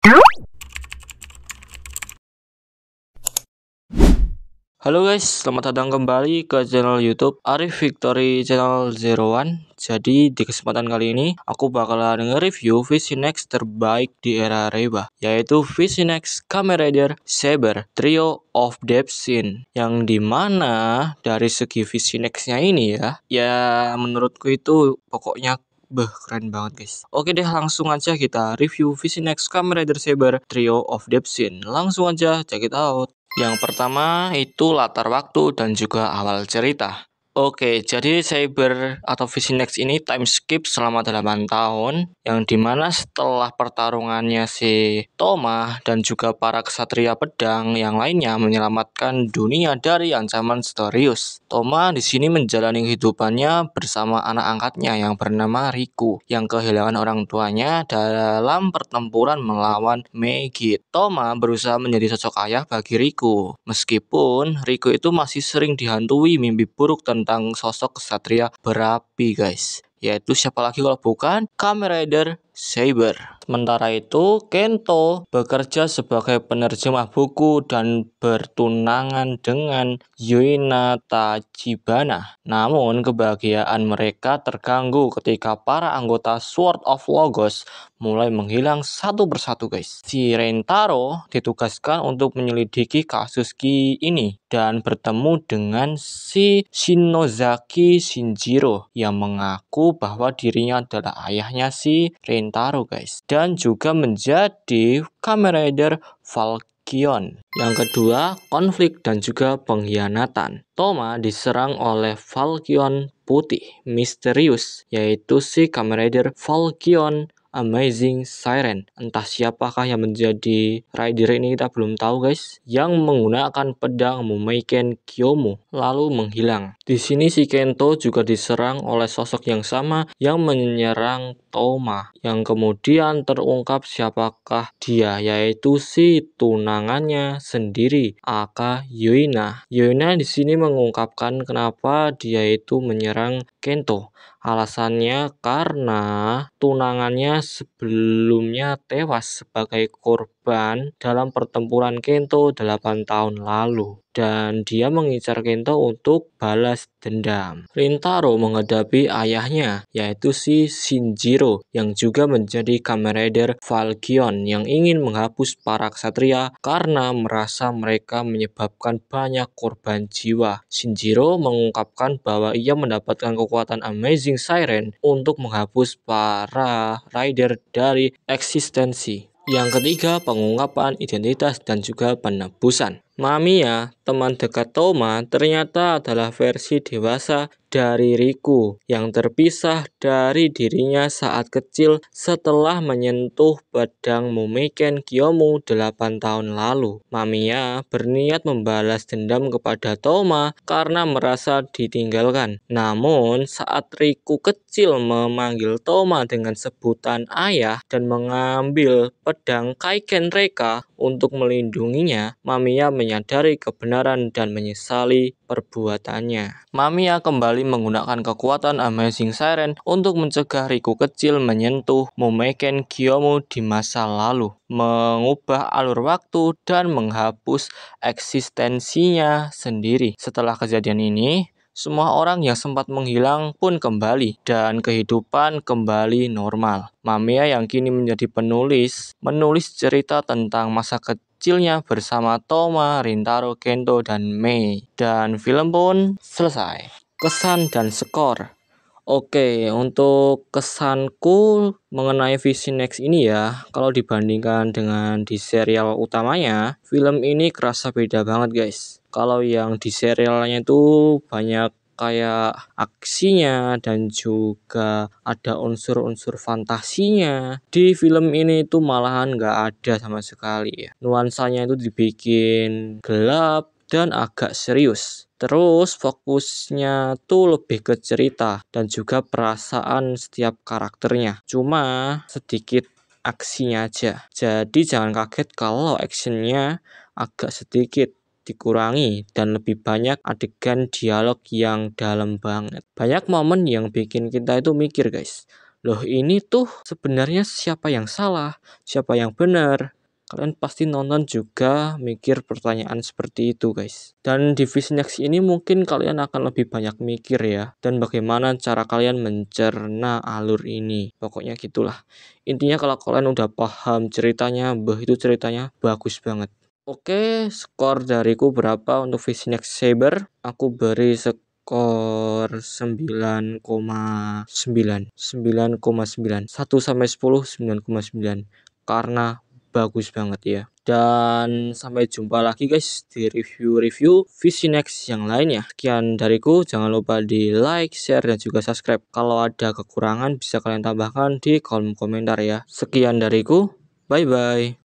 Halo guys, selamat datang kembali ke channel YouTube Arif Victory Channel 01. Jadi di kesempatan kali ini aku bakalan nge-review VisiNex terbaik di era Reba, yaitu VisiNex Kamen Rider Saber Trio of Death Scene. Yang dimana dari segi VisiNex-nya ini ya menurutku itu pokoknya keren banget guys. Oke deh, langsung aja kita review VisiNex Kamen Rider Saber Trio of Death Scene. Langsung aja check it out. Yang pertama itu latar waktu dan juga awal cerita. Oke, jadi Saber atau VisiNex ini time skip selama 8 tahun, yang dimana setelah pertarungannya si Toma dan juga para ksatria pedang yang lainnya menyelamatkan dunia dari ancaman Storius. Toma di sini menjalani kehidupannya bersama anak angkatnya yang bernama Riku, yang kehilangan orang tuanya dalam pertempuran melawan Megid. Toma berusaha menjadi sosok ayah bagi Riku, meskipun Riku itu masih sering dihantui mimpi buruk tentang sosok ksatria berapi guys, yaitu siapa lagi kalau bukan Kamen Rider Saber. Sementara itu Kento bekerja sebagai penerjemah buku dan bertunangan dengan Yuina Tachibana. Namun kebahagiaan mereka terganggu ketika para anggota Sword of Logos mulai menghilang satu persatu guys. Si Rentaro ditugaskan untuk menyelidiki kasus Ki ini dan bertemu dengan si Shinozaki Shinjiro yang mengaku bahwa dirinya adalah ayahnya si Rentaro guys, dan juga menjadi Kamen Rider Falchion. Yang kedua, konflik dan juga pengkhianatan. Toma diserang oleh Falchion putih misterius, yaitu si Kamen Rider Falchion Amazing Siren. Entah siapakah yang menjadi rider ini, kita belum tahu guys, yang menggunakan pedang Mumeiken Kyomu lalu menghilang. Di sini si Kento juga diserang oleh sosok yang sama yang menyerang Toma, yang kemudian terungkap siapakah dia, yaitu si tunangannya sendiri, aka Yuina. Yuina di sini mengungkapkan kenapa dia itu menyerang Kento. Alasannya karena tunangannya sebelumnya tewas sebagai korban dalam pertempuran Kento 8 tahun lalu, dan dia mengincar Kento untuk balas dendam. Rintaro menghadapi ayahnya, yaitu si Shinjiro, yang juga menjadi Kamen Rider Falchion yang ingin menghapus para ksatria karena merasa mereka menyebabkan banyak korban jiwa. Shinjiro mengungkapkan bahwa ia mendapatkan kekuatan Amazing Siren untuk menghapus para rider dari eksistensi. Yang ketiga, pengungkapan identitas dan juga penebusan. Mamiya, teman dekat Toma, ternyata adalah versi dewasa dari Riku yang terpisah dari dirinya saat kecil setelah menyentuh pedang Mumeiken Kyomu 8 tahun lalu. Mamiya berniat membalas dendam kepada Toma karena merasa ditinggalkan. Namun saat Riku kecil memanggil Toma dengan sebutan ayah dan mengambil pedang Kaiken Reka untuk melindunginya, Mamiya menyadari kebenaran dan menyesali perbuatannya. Mamiya kembali menggunakan kekuatan Amazing Siren untuk mencegah Riku kecil menyentuh Mumeiken Kyomu di masa lalu, mengubah alur waktu dan menghapus eksistensinya sendiri. Setelah kejadian ini, semua orang yang sempat menghilang pun kembali dan kehidupan kembali normal. Mamiya yang kini menjadi penulis, menulis cerita tentang masa kecilnya bersama Toma, Rintaro, Kento, dan Mei. Dan film pun selesai. Kesan dan skor. Oke, untuk kesanku mengenai VisiNex ini ya, kalau dibandingkan dengan di serial utamanya, film ini kerasa beda banget guys. Kalau yang di serialnya itu banyak kayak aksinya dan juga ada unsur-unsur fantasinya. Di film ini itu malahan nggak ada sama sekali ya. Nuansanya itu dibikin gelap dan agak serius. Terus fokusnya tuh lebih ke cerita dan juga perasaan setiap karakternya. Cuma sedikit aksinya aja. Jadi jangan kaget kalau actionnya agak sedikit dikurangi dan lebih banyak adegan dialog yang dalam banget. Banyak momen yang bikin kita itu mikir guys. loh ini tuh sebenarnya siapa yang salah, siapa yang benar. Kalian pasti nonton juga mikir pertanyaan seperti itu guys. Dan di Vision Next ini mungkin kalian akan lebih banyak mikir ya. Dan bagaimana cara kalian mencerna alur ini. Pokoknya gitulah. Intinya kalau kalian udah paham ceritanya, itu ceritanya bagus banget. Oke, skor dariku berapa untuk Vision Next Saber? Aku beri skor 9,9. 9,9. 1 sampai 10 9,9. Karena bagus banget ya. Dan sampai jumpa lagi guys di review-review Vision Next yang lainnya. Sekian dariku, jangan lupa di like, share, dan juga subscribe. Kalau ada kekurangan bisa kalian tambahkan di kolom komentar ya. Sekian dariku, bye bye.